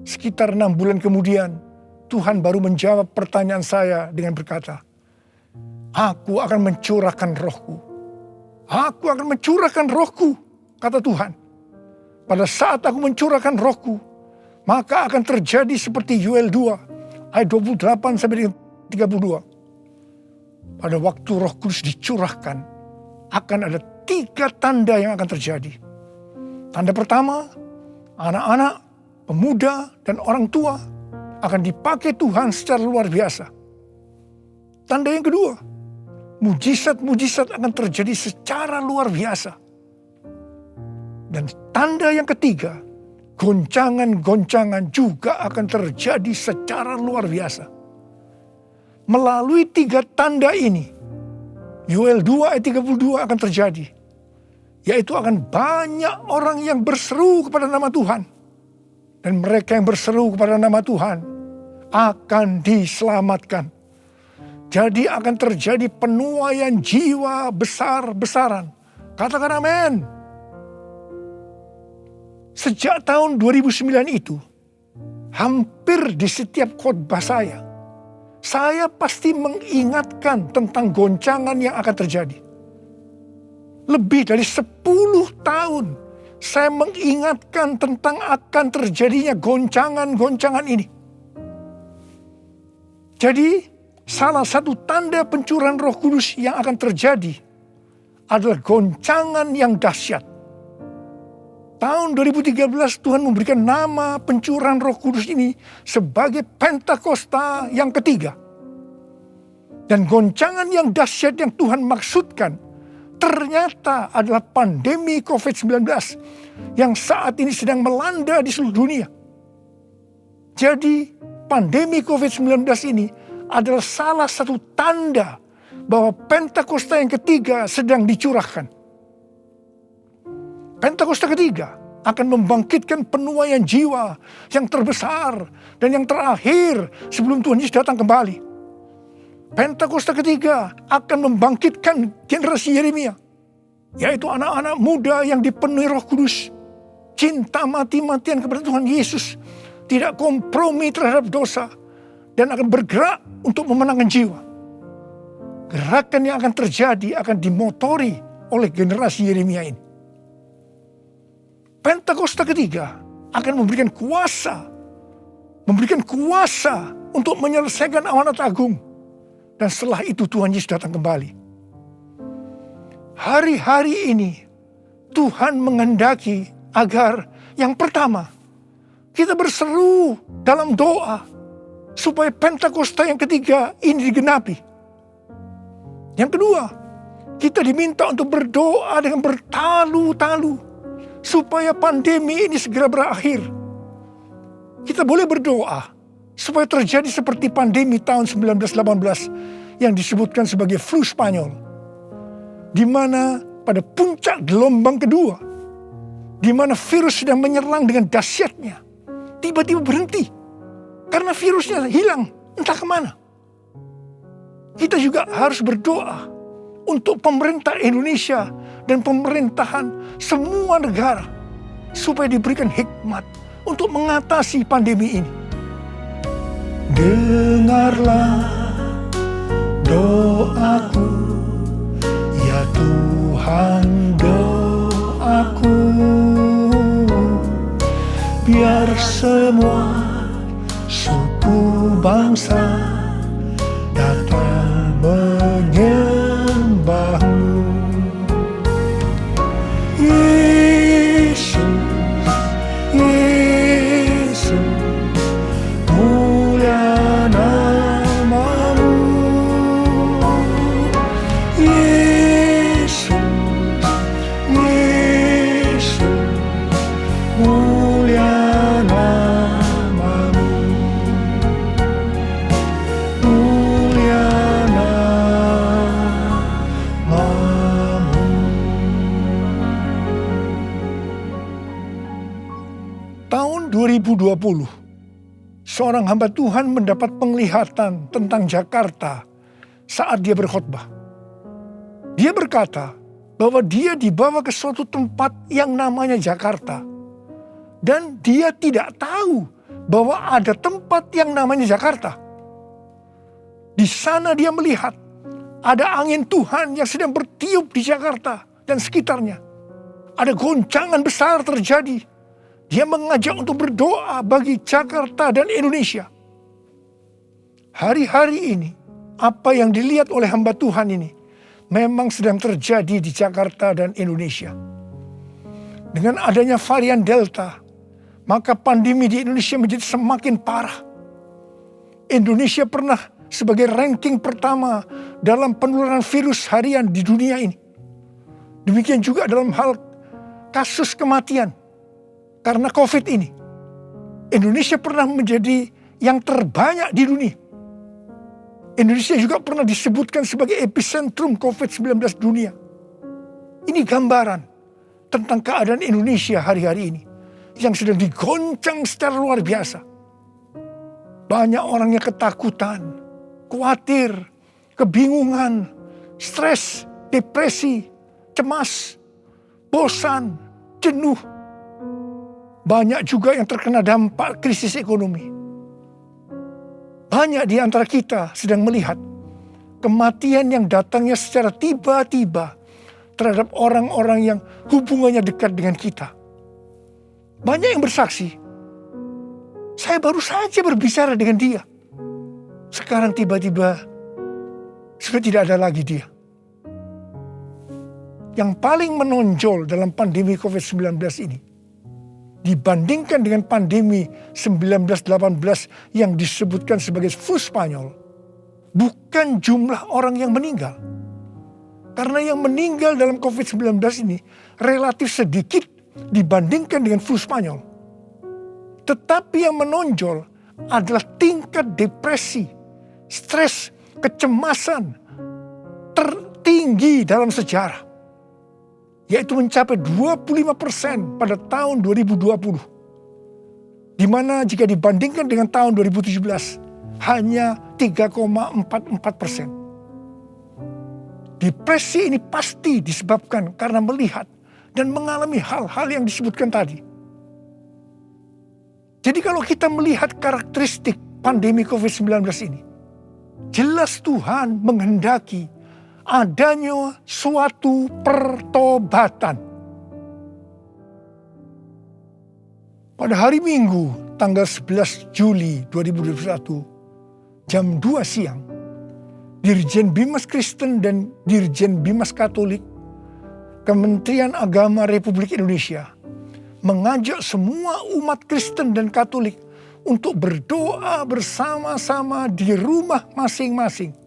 Sekitar 6 bulan kemudian, Tuhan baru menjawab pertanyaan saya dengan berkata, Aku akan mencurahkan rohku. Aku akan mencurahkan rohku, kata Tuhan. Pada saat aku mencurahkan rohku, maka akan terjadi seperti Yoel 2, ayat 28 sampai 32. Pada waktu Roh Kudus dicurahkan, akan ada 3 tanda yang akan terjadi. Tanda pertama, anak-anak, pemuda, dan orang tua akan dipakai Tuhan secara luar biasa. Tanda yang kedua, mujizat-mujizat akan terjadi secara luar biasa. Dan tanda yang ketiga, goncangan-goncangan juga akan terjadi secara luar biasa. Melalui 3 tanda ini, Yoel 2 ayat 32 akan terjadi. Yaitu akan banyak orang yang berseru kepada nama Tuhan. Dan mereka yang berseru kepada nama Tuhan akan diselamatkan. Jadi akan terjadi penuaian jiwa besar-besaran. Katakan amin. Sejak tahun 2009 itu, hampir di setiap khotbah saya pasti mengingatkan tentang goncangan yang akan terjadi. Lebih dari 10 tahun saya mengingatkan tentang akan terjadinya goncangan-goncangan ini. Jadi, salah satu tanda pencurahan Roh Kudus yang akan terjadi adalah goncangan yang dahsyat. Tahun 2013 Tuhan memberikan nama pencurahan Roh Kudus ini sebagai Pentakosta yang ketiga. Dan goncangan yang dahsyat yang Tuhan maksudkan ternyata adalah pandemi COVID-19 yang saat ini sedang melanda di seluruh dunia. Jadi pandemi COVID-19 ini adalah salah satu tanda bahwa Pentakosta yang ketiga sedang dicurahkan. Pentakosta ketiga akan membangkitkan penuaian jiwa yang terbesar dan yang terakhir sebelum Tuhan Yesus datang kembali. Pentakosta ketiga akan membangkitkan generasi Yeremia, yaitu anak-anak muda yang dipenuhi Roh Kudus, cinta mati-matian kepada Tuhan Yesus, tidak kompromi terhadap dosa, dan akan bergerak untuk memenangkan jiwa. Gerakan yang akan terjadi akan dimotori oleh generasi Yeremia ini. Pentakosta ketiga akan memberikan kuasa untuk menyelesaikan amanat agung. Dan setelah itu Tuhan Yesus datang kembali. Hari-hari ini Tuhan menghendaki agar yang pertama, kita berseru dalam doa supaya Pentakosta yang ketiga ini digenapi. Yang kedua, kita diminta untuk berdoa dengan bertalu-talu supaya pandemi ini segera berakhir. Kita boleh berdoa supaya terjadi seperti pandemi tahun 1918 yang disebutkan sebagai flu Spanyol, di mana pada puncak gelombang kedua, di mana virus sedang menyerang dengan dahsyatnya, tiba-tiba berhenti karena virusnya hilang entah kemana. Kita juga harus berdoa untuk pemerintah Indonesia dan pemerintahan semua negara supaya diberikan hikmat untuk mengatasi pandemi ini. Dengarlah doaku, ya Tuhan, doaku, biar semua suku bangsa datang menyembahmu. Yesus, Yesus, mulia namamu. Yesus, 2020, seorang hamba Tuhan mendapat penglihatan tentang Jakarta saat dia berkhotbah. Dia berkata bahwa dia dibawa ke suatu tempat yang namanya Jakarta. Dan dia tidak tahu bahwa ada tempat yang namanya Jakarta. Di sana dia melihat ada angin Tuhan yang sedang bertiup di Jakarta dan sekitarnya. Ada goncangan besar terjadi. Dia mengajak untuk berdoa bagi Jakarta dan Indonesia. Hari-hari ini, apa yang dilihat oleh hamba Tuhan ini memang sedang terjadi di Jakarta dan Indonesia. Dengan adanya varian Delta, maka pandemi di Indonesia menjadi semakin parah. Indonesia pernah sebagai ranking pertama dalam penularan virus harian di dunia ini. Demikian juga dalam hal kasus kematian karena COVID ini. Indonesia pernah menjadi yang terbanyak di dunia. Indonesia juga pernah disebutkan sebagai epicentrum COVID-19 dunia. Ini gambaran tentang keadaan Indonesia hari-hari ini yang sedang digoncang secara luar biasa. Banyak orang yang ketakutan, khawatir, kebingungan, stres, depresi, cemas, bosan, jenuh. Banyak juga yang terkena dampak krisis ekonomi. Banyak di antara kita sedang melihat kematian yang datangnya secara tiba-tiba terhadap orang-orang yang hubungannya dekat dengan kita. Banyak yang bersaksi, saya baru saja berbicara dengan dia. Sekarang tiba-tiba sudah tidak ada lagi dia. Yang paling menonjol dalam pandemi COVID-19 ini, dibandingkan dengan pandemi 1918 yang disebutkan sebagai flu Spanyol, bukan jumlah orang yang meninggal. Karena yang meninggal dalam COVID-19 ini relatif sedikit dibandingkan dengan flu Spanyol. Tetapi yang menonjol adalah tingkat depresi, stres, kecemasan tertinggi dalam sejarah. Yaitu mencapai 25% pada tahun 2020. Di mana jika dibandingkan dengan tahun 2017 hanya 3,44%. Depresi ini pasti disebabkan karena melihat dan mengalami hal-hal yang disebutkan tadi. Jadi kalau kita melihat karakteristik pandemi COVID-19 ini, jelas Tuhan menghendaki adanya suatu pertobatan. Pada hari Minggu tanggal 11 Juli 2021 jam 2 siang, Dirjen Bimas Kristen dan Dirjen Bimas Katolik Kementerian Agama Republik Indonesia mengajak semua umat Kristen dan Katolik untuk berdoa bersama-sama di rumah masing-masing.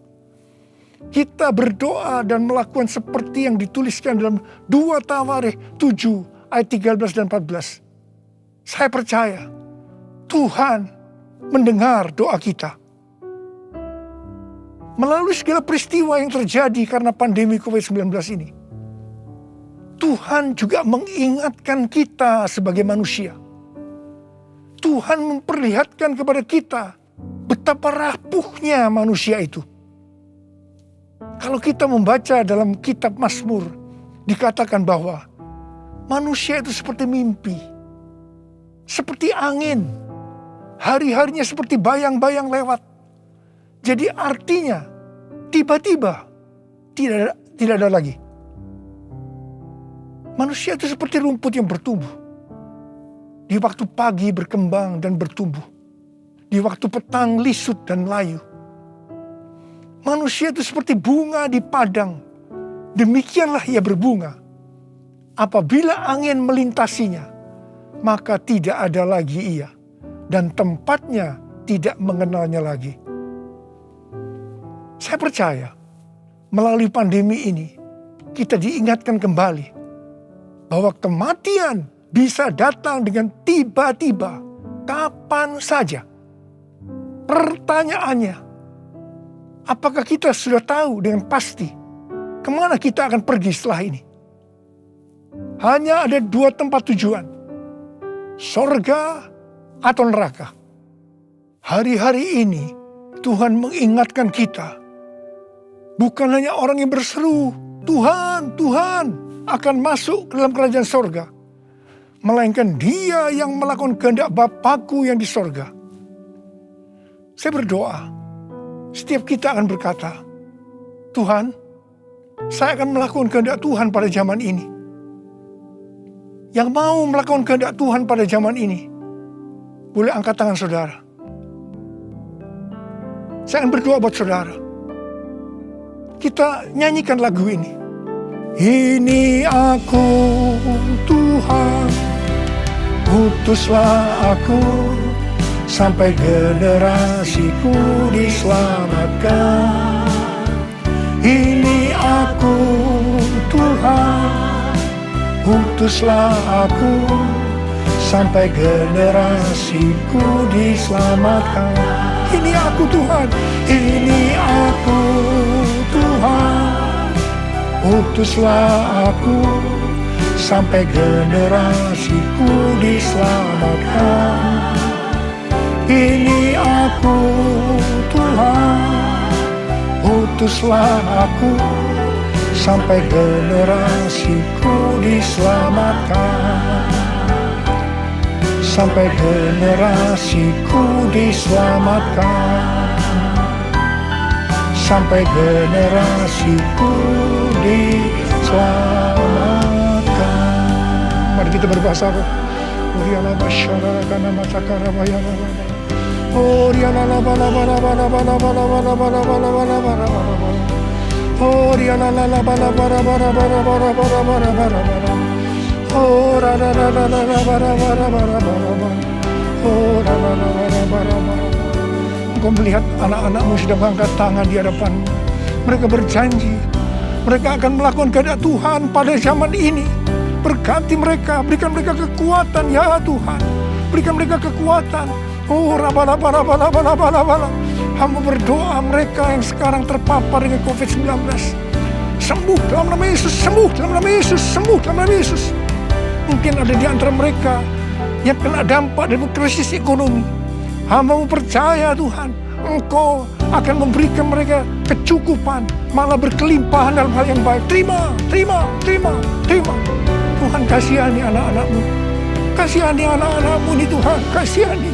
Kita berdoa dan melakukan seperti yang dituliskan dalam 2 Tawarikh 7 ayat 13 dan 14. Saya percaya Tuhan mendengar doa kita. Melalui segala peristiwa yang terjadi karena pandemi COVID-19 ini, Tuhan juga mengingatkan kita sebagai manusia. Tuhan memperlihatkan kepada kita betapa rapuhnya manusia itu. Kalau kita membaca dalam kitab Mazmur, dikatakan bahwa manusia itu seperti mimpi, seperti angin, hari-harinya seperti bayang-bayang lewat. Jadi artinya tiba-tiba tidak ada lagi. Manusia itu seperti rumput yang bertumbuh. Di waktu pagi berkembang dan bertumbuh. Di waktu petang lisut dan layu. Manusia itu seperti bunga di padang. Demikianlah ia berbunga. Apabila angin melintasinya, maka tidak ada lagi ia. Dan tempatnya tidak mengenalnya lagi. Saya percaya melalui pandemi ini kita diingatkan kembali bahwa kematian bisa datang dengan tiba-tiba, kapan saja. Pertanyaannya, apakah kita sudah tahu dengan pasti kemana kita akan pergi setelah ini? Hanya ada 2 tempat tujuan, sorga atau neraka. Hari-hari ini Tuhan mengingatkan kita, bukan hanya orang yang berseru, Tuhan, Tuhan akan masuk ke dalam kerajaan sorga, melainkan dia yang melakukan kehendak Bapakku yang di sorga. Saya berdoa, setiap kita akan berkata, Tuhan, saya akan melakukan kehendak Tuhan pada zaman ini. Yang mau melakukan kehendak Tuhan pada zaman ini, boleh angkat tangan saudara. Saya akan berdoa buat saudara. Kita nyanyikan lagu ini. Ini aku Tuhan, utuslah aku, sampai generasiku diselamatkan. Ini aku Tuhan, utuslah aku, sampai generasiku diselamatkan. Ini aku Tuhan, ini aku Tuhan, utuslah aku, sampai generasiku diselamatkan. Ini aku Tuhan, utuslah aku, sampai generasiku diselamatkan. Sampai generasiku diselamatkan. Sampai generasiku diselamatkan. Mari kita berbahasa roh. Uriala basyara kana matakara bayana. Uriala bala bala bala bala bala bala bala bala bala bala bala. Uriala bala bala bala bala bala bala bala bala bala. Oh, ra ra ra ra ra ra ra ra ra ra ra. Oh, ra ra ra ra ra ra ra. Engkau melihat anak-anakmu sudah mengangkat tangan di hadapanmu. Mereka berjanji, mereka akan melakukan kehendak Tuhan pada zaman ini. Berkati mereka, berikan mereka kekuatan ya Tuhan. Berikan mereka kekuatan. Oh, rabala bala bala bala bala bala. Hamba berdoa mereka yang sekarang terpapar dengan COVID-19. Sembuh dalam nama Yesus, sembuh dalam nama Yesus, sembuh dalam nama Yesus. Mungkin ada di antara mereka yang kena dampak dari krisis ekonomi. Hamba percaya Tuhan, Engkau akan memberikan mereka kecukupan, malah berkelimpahan dalam hal yang baik. Terima, terima, terima, terima. Tuhan kasihani anak-anak-Mu. Kasihani anak-anak-Mu ini Tuhan, kasihani.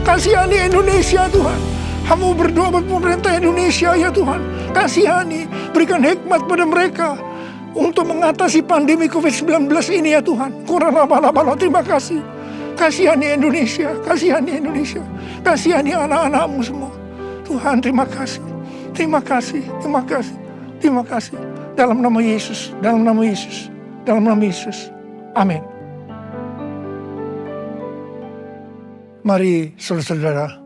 Kasihani Indonesia Tuhan. Hamba berdoa buat pemerintah Indonesia ya Tuhan. Kasihani, berikan hikmat pada mereka untuk mengatasi pandemi COVID-19 ini ya Tuhan. Kurang-kurang, terima kasih. Kasihani Indonesia, kasihani Indonesia. Kasihani anak-anak-Mu semua. Tuhan terima kasih. Terima kasih, terima kasih, terima kasih. Dalam nama Yesus, dalam nama Yesus, dalam nama Yesus. Amin. Mari saudara-saudara,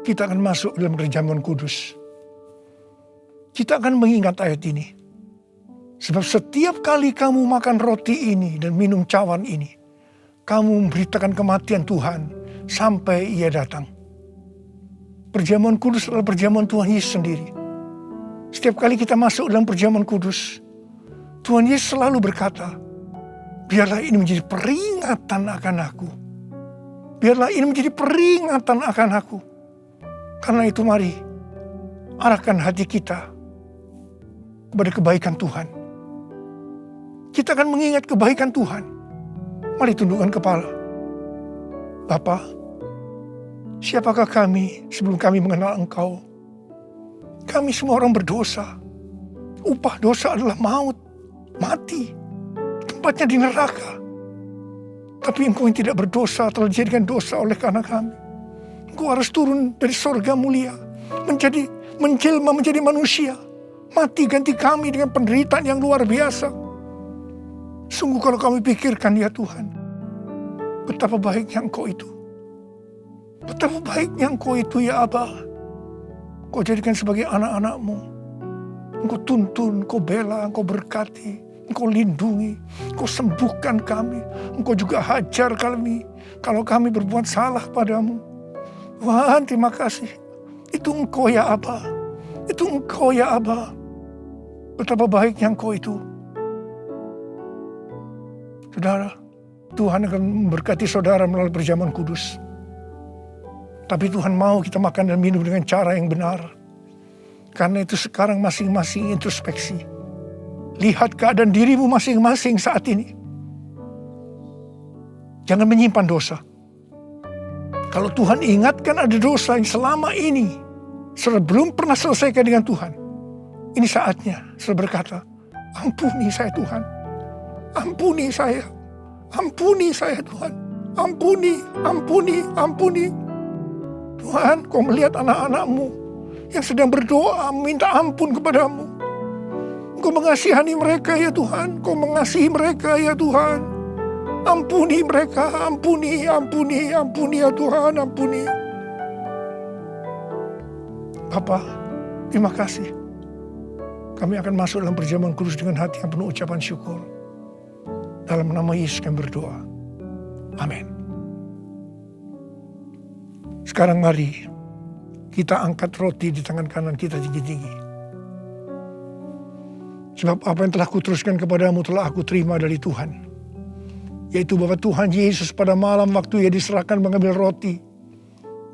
kita akan masuk dalam perjamuan kudus. Kita akan mengingat ayat ini. Sebab setiap kali kamu makan roti ini dan minum cawan ini, kamu memberitakan kematian Tuhan sampai Ia datang. Perjamuan kudus adalah perjamuan Tuhan Yesus sendiri. Setiap kali kita masuk dalam perjamuan kudus, Tuhan Yesus selalu berkata, biarlah ini menjadi peringatan akan aku. Biarlah ini menjadi peringatan akan aku. Karena itu mari, arahkan hati kita kepada kebaikan Tuhan. Kita akan mengingat kebaikan Tuhan. Mari tundukkan kepala. Bapa, siapakah kami sebelum kami mengenal Engkau? Kami semua orang berdosa. Upah dosa adalah maut, mati. Tempatnya di neraka. Tapi Engkau yang tidak berdosa telah dijadikan dosa oleh karena kami. Engkau harus turun dari sorga mulia, menjelma menjadi manusia. Mati ganti kami dengan penderitaan yang luar biasa. Sungguh kalau kami pikirkan ya Tuhan, betapa baiknya Engkau itu. Betapa baiknya Engkau itu ya Aba. Engkau jadikan sebagai anak-anak-Mu. Engkau tuntun, Engkau bela, Engkau berkati, Engkau lindungi, Engkau sembuhkan kami. Engkau juga hajar kami kalau kami berbuat salah padamu. Tuhan terima kasih. Itu Engkau ya Aba. Itu Engkau ya Aba. Betapa baiknya Engkau itu. Saudara, Tuhan akan memberkati saudara melalui perjamuan kudus. Tapi Tuhan mau kita makan dan minum dengan cara yang benar. Karena itu sekarang masing-masing introspeksi. Lihat keadaan dirimu masing-masing saat ini. Jangan menyimpan dosa. Kalau Tuhan ingatkan ada dosa yang selama ini saudara belum pernah selesaikan dengan Tuhan. Ini saatnya saudara berkata, ampuni saya Tuhan. Ampuni saya. Ampuni saya Tuhan. Ampuni, ampuni, ampuni. Tuhan, kau melihat anak-anak-Mu yang sedang berdoa minta ampun kepadamu. Kau mengasihani mereka ya Tuhan. Kau mengasihi mereka ya Tuhan. Ampuni mereka, ampuni, ampuni, ampuni ya Tuhan, ampuni. Bapa, terima kasih. Kami akan masuk dalam perjamuan kudus dengan hati yang penuh ucapan syukur. Dalam nama Yesus kami berdoa. Amin. Sekarang mari kita angkat roti di tangan kanan kita tinggi-tinggi. Sebab apa yang telah kuteruskan kepadamu telah aku terima dari Tuhan. Yaitu bahwa Tuhan Yesus pada malam waktu ia diserahkan mengambil roti.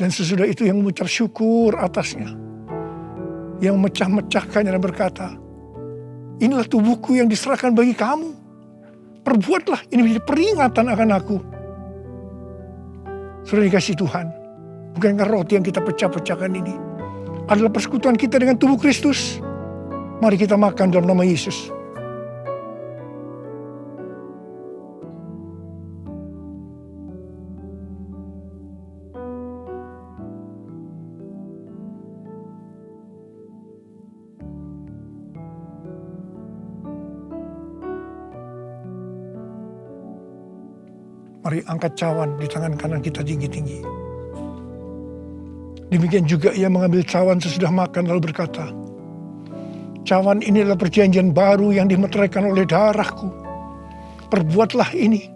Dan sesudah itu yang mengucap syukur atasnya. Yang memecah-mecahkannya dan berkata, inilah tubuhku yang diserahkan bagi kamu. Perbuatlah ini menjadi peringatan akan aku. Sudah dikasih Tuhan. Bukankah roti yang kita pecah-pecahkan ini adalah persekutuan kita dengan tubuh Kristus? Mari kita makan dalam nama Yesus. Mari angkat cawan di tangan kanan kita tinggi-tinggi. Demikian juga ia mengambil cawan sesudah makan lalu berkata, cawan ini adalah perjanjian baru yang dimeteraikan oleh darahku. Perbuatlah ini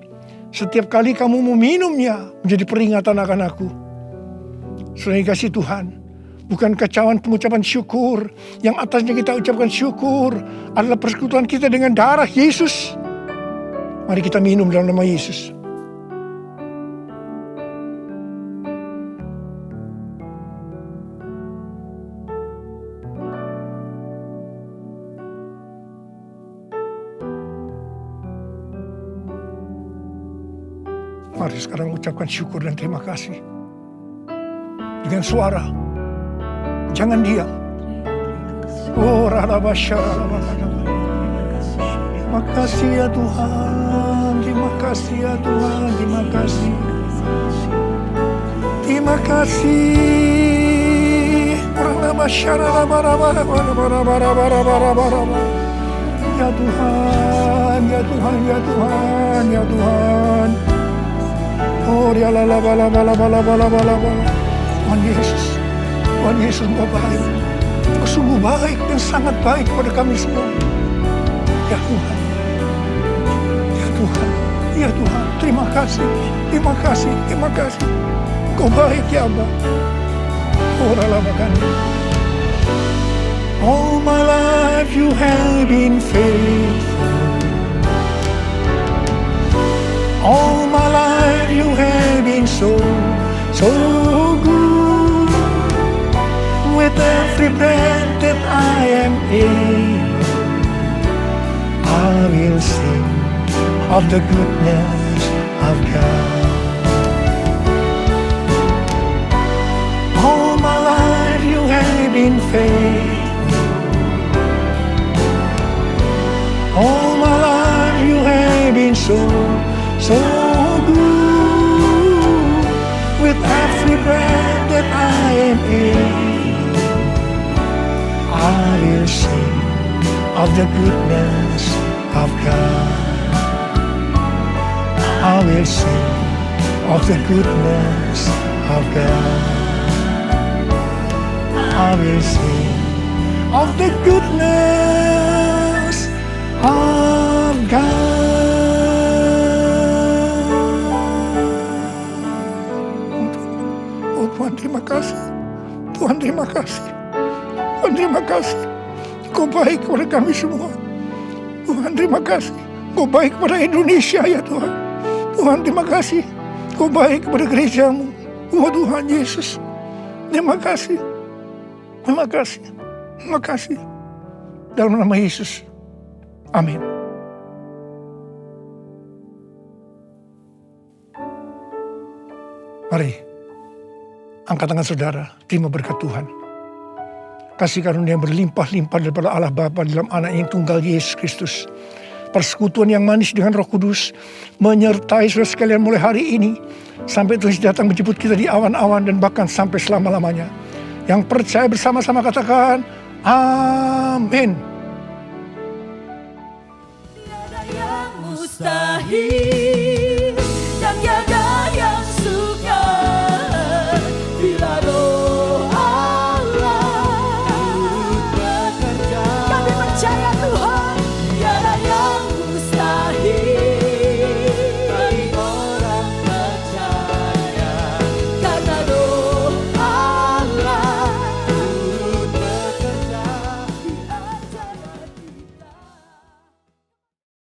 setiap kali kamu meminumnya menjadi peringatan akan aku. Selain kasih Tuhan, bukankah cawan pengucapan syukur yang atasnya kita ucapkan syukur adalah persekutuan kita dengan darah Yesus? Mari kita minum dalam nama Yesus. Mari sekarang ucapkan syukur dan terima kasih. Dengan suara. Jangan diam. Oh, terima kasih ya Tuhan. Terima kasih ya Tuhan. Terima kasih. Terima kasih. Ya Tuhan, ya Tuhan, ya Tuhan, ya Tuhan. Oh, dia la la la la la la la la la. Tuhan Yesus, Tuhan Yesus Engkau baik. Engkau sungguh baik dan sangat baik kepada kami semua. Ya Tuhan, ya Tuhan, ya Tuhan. Terima kasih, terima kasih, terima kasih. Engkau baik ya Abba. Oh, ralabakan. All my life you have been faithful. All my life you have been so good. With every breath that I am able, I will sing of the goodness of God. All my life you have been faithful. All my life you have been so good. With every breath that I am able, I will sing of the goodness of God. I will sing of the goodness of God. I will sing of the goodness of God. Tuhan terima kasih. Tuhan terima kasih. Tuhan terima kasih. Kau baik kepada kami semua. Tuhan terima kasih. Kau baik kepada Indonesia ya Tuhan. Tuhan terima kasih. Kau baik kepada gerejamu. Oh Tuhan Yesus. Terima kasih. Terima kasih. Terima kasih. Dalam nama Yesus. Amin. Mari, angkat tangan saudara, terima berkat Tuhan. Kasih karunia yang berlimpah-limpah daripada Allah Bapa dalam anak yang tunggal Yesus Kristus. Persekutuan yang manis dengan Roh Kudus menyertai saudara sekalian mulai hari ini sampai Tuhan datang menjemput kita di awan-awan dan bahkan sampai selama-lamanya. Yang percaya bersama-sama katakan, amin. Tiada yang mustahil.